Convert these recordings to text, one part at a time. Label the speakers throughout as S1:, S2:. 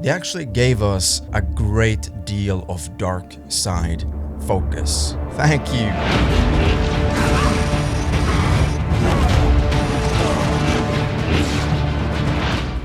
S1: they actually gave us a great deal of dark side focus. Thank you.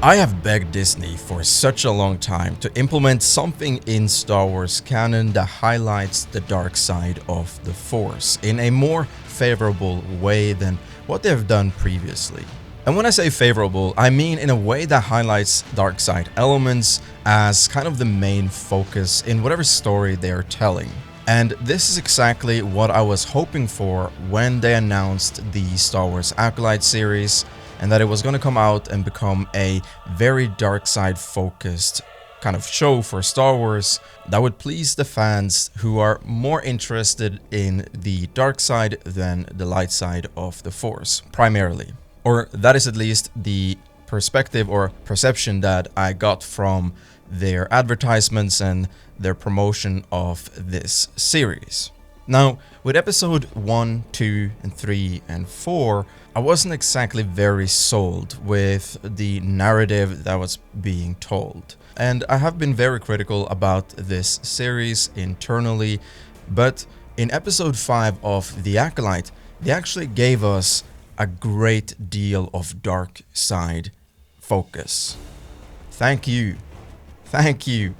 S1: I have begged Disney for such a long time to implement something in Star Wars canon that highlights the dark side of the Force in a more favorable way than what they've done previously. And when I say favorable, I mean in a way that highlights dark side elements as kind of the main focus in whatever story they are telling. And this is exactly what I was hoping for when they announced the Star Wars Acolyte series, and that it was going to come out and become a very dark side focused kind of show for Star Wars that would please the fans who are more interested in the dark side than the light side of the Force, primarily. Or that is at least the perspective or perception that I got from their advertisements and their promotion of this series. Now, with episode 1, 2, and 3, and 4, I wasn't exactly very sold with the narrative that was being told. And I have been very critical about this series internally, but in episode 5 of The Acolyte, they actually gave us a great deal of dark side focus. Thank you. Thank you.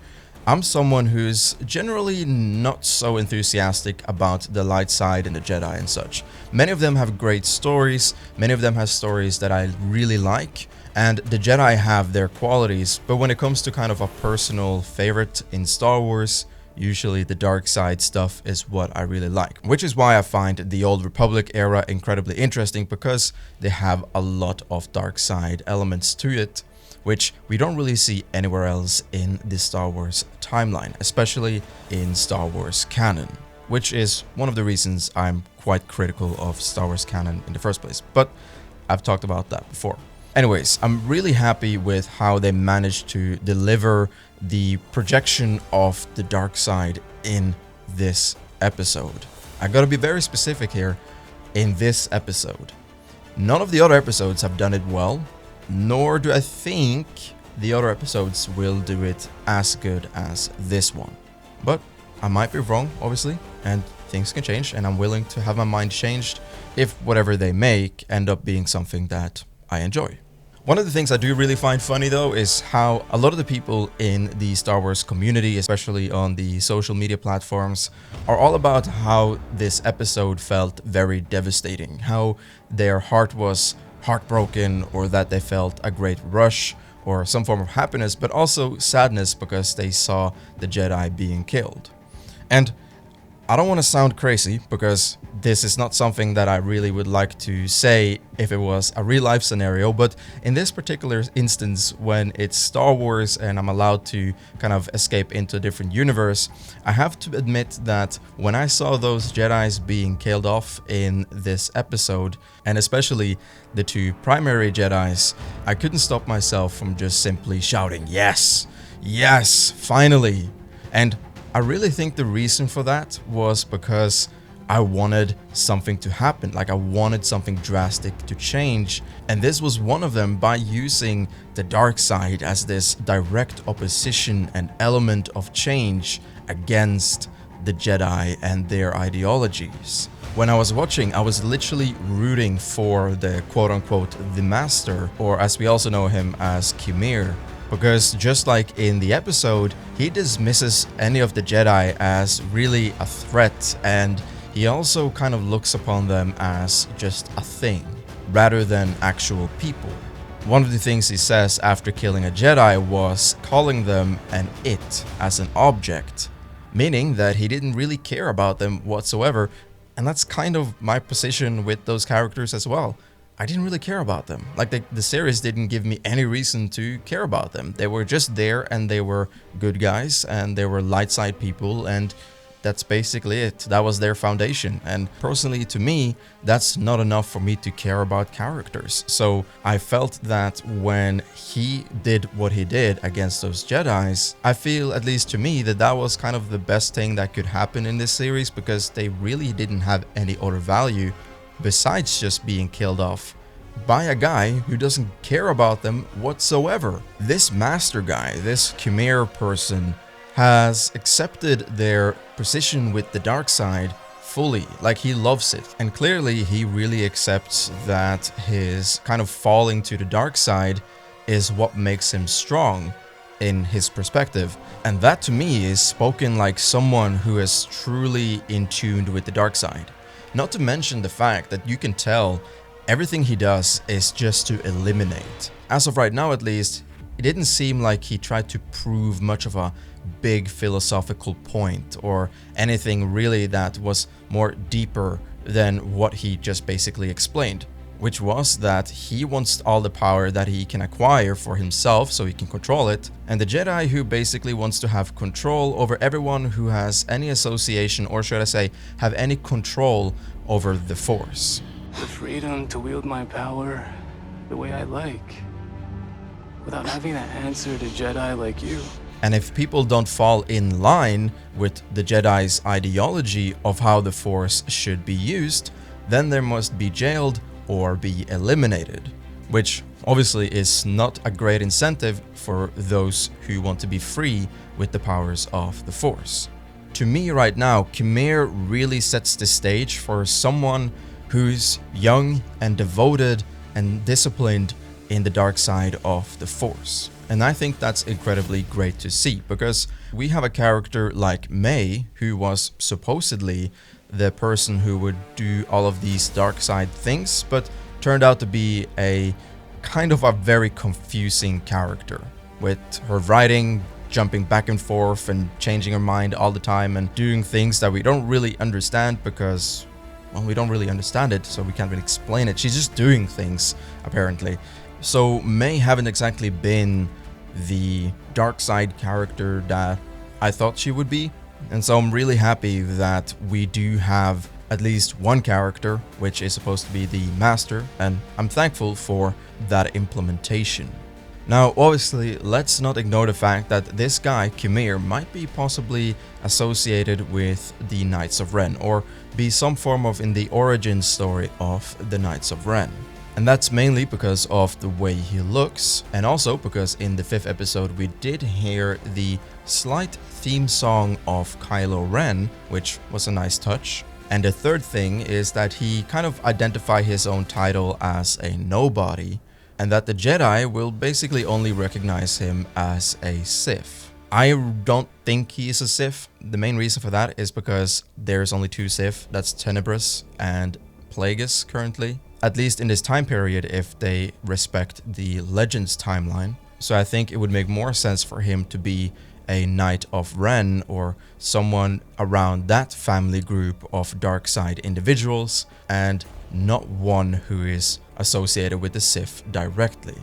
S1: I'm someone who's generally not so enthusiastic about the light side and the Jedi and such. Many of them have great stories, many of them have stories that I really like, and the Jedi have their qualities, but when it comes to kind of a personal favorite in Star Wars, usually the dark side stuff is what I really like. Which is why I find the Old Republic era incredibly interesting, because they have a lot of dark side elements to it, which we don't really see anywhere else in the Star Wars timeline, especially in Star Wars canon, which is one of the reasons I'm quite critical of Star Wars canon in the first place, but I've talked about that before. Anyways, I'm really happy with how they managed to deliver the projection of the dark side in this episode. I gotta be very specific here, in this episode. None of the other episodes have done it well, nor do I think the other episodes will do it as good as this one. But I might be wrong, obviously, and things can change, and I'm willing to have my mind changed if whatever they make end up being something that I enjoy. One of the things I do really find funny though is how a lot of the people in the Star Wars community, especially on the social media platforms, are all about how this episode felt very devastating, how their heart was heartbroken, or that they felt a great rush or some form of happiness, but also sadness because they saw the Jedi being killed. And I don't want to sound crazy, because this is not something that I really would like to say if it was a real life scenario, but in this particular instance, when it's Star Wars and I'm allowed to kind of escape into a different universe, I have to admit that when I saw those Jedis being killed off in this episode, and especially the two primary Jedis, I couldn't stop myself from just simply shouting, "Yes! Yes! Finally!" And I really think the reason for that was because I wanted something to happen, like I wanted something drastic to change, and this was one of them by using the dark side as this direct opposition and element of change against the Jedi and their ideologies. When I was watching, I was literally rooting for the quote-unquote the Master, or as we also know him as Qimir, because just like in the episode, he dismisses any of the Jedi as really a threat, and he also kind of looks upon them as just a thing, rather than actual people. One of the things he says after killing a Jedi was calling them an it, as an object, meaning that he didn't really care about them whatsoever, and that's kind of my position with those characters as well. I didn't really care about them. Like the series didn't give me any reason to care about them. They were just there, and they were good guys, and they were light side people, and that's basically it. That was their foundation. And personally, to me, that's not enough for me to care about characters. So I felt that when he did what he did against those Jedis, I feel, at least to me, that that was kind of the best thing that could happen in this series, because they really didn't have any other value besides just being killed off by a guy who doesn't care about them whatsoever. This master guy, this Qimir person, has accepted their position with the dark side fully, like he loves it. And clearly he really accepts that his kind of falling to the dark side is what makes him strong in his perspective. And that to me is spoken like someone who is truly in tune with the dark side. Not to mention the fact that you can tell everything he does is just to eliminate. As of right now at least, it didn't seem like he tried to prove much of a big philosophical point or anything really that was more deeper than what he just basically explained, which was that he wants all the power that he can acquire for himself so he can control it, and the Jedi who basically wants to have control over everyone who has any association, or should I say, have any control over the Force.
S2: The freedom to wield my power the way I like, without having to answer to Jedi like you.
S1: And if people don't fall in line with the Jedi's ideology of how the Force should be used, then they must be jailed or be eliminated, which obviously is not a great incentive for those who want to be free with the powers of the Force. To me right now, Qimir really sets the stage for someone who's young and devoted and disciplined in the dark side of the Force. And I think that's incredibly great to see, because we have a character like May, who was supposedly the person who would do all of these dark side things, but turned out to be a kind of a very confusing character, with her writing jumping back and forth and changing her mind all the time and doing things that we don't really understand because, well, we don't really understand it, so we can't really explain it. She's just doing things, apparently. So May haven't exactly been the dark side character that I thought she would be. And so I'm really happy that we do have at least one character, which is supposed to be the master, and I'm thankful for that implementation. Now, obviously, let's not ignore the fact that this guy, Qimir, might be possibly associated with the Knights of Ren, or be some form of in the origin story of the Knights of Ren. And that's mainly because of the way he looks, and also because in the 5th episode we did hear the slight theme song of Kylo Ren, which was a nice touch. And the third thing is that he kind of identified his own title as a nobody, and that the Jedi will basically only recognize him as a Sith. I don't think he is a Sith. The main reason for that is because there's only 2 Sith, that's Tenebrous and Plagueis currently. At least in this time period, if they respect the Legends timeline. So I think it would make more sense for him to be a Knight of Ren, or someone around that family group of dark side individuals, and not one who is associated with the Sith directly.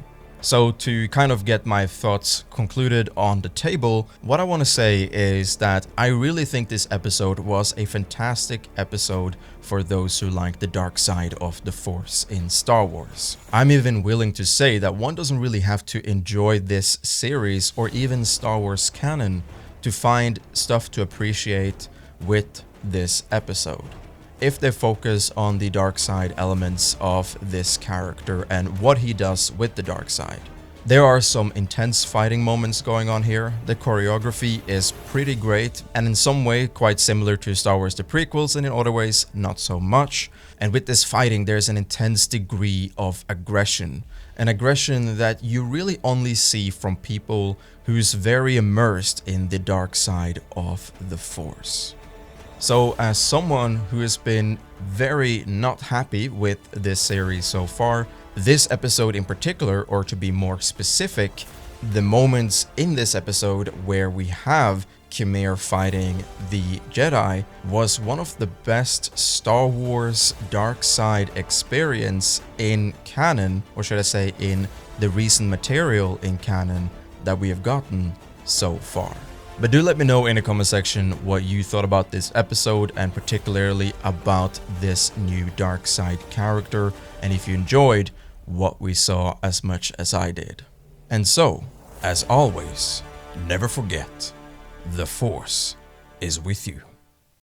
S1: So to kind of get my thoughts concluded on the table, what I want to say is that I really think this episode was a fantastic episode for those who like the dark side of the Force in Star Wars. I'm even willing to say that one doesn't really have to enjoy this series or even Star Wars Canon to find stuff to appreciate with this episode, if they focus on the dark side elements of this character and what he does with the dark side. There are some intense fighting moments going on here. The choreography is pretty great and in some way quite similar to Star Wars the prequels, and in other ways not so much. And with this fighting there's an intense degree of aggression. An aggression that you really only see from people who's very immersed in the dark side of the Force. So as someone who has been very not happy with this series so far, this episode in particular, or to be more specific, the moments in this episode where we have Qimir fighting the Jedi was one of the best Star Wars dark side experience in canon, or should I say in the recent material in canon that we have gotten so far. But do let me know in the comment section what you thought about this episode, and particularly about this new dark side character, and if you enjoyed what we saw as much as I did. And so, as always, never forget, the Force is with you.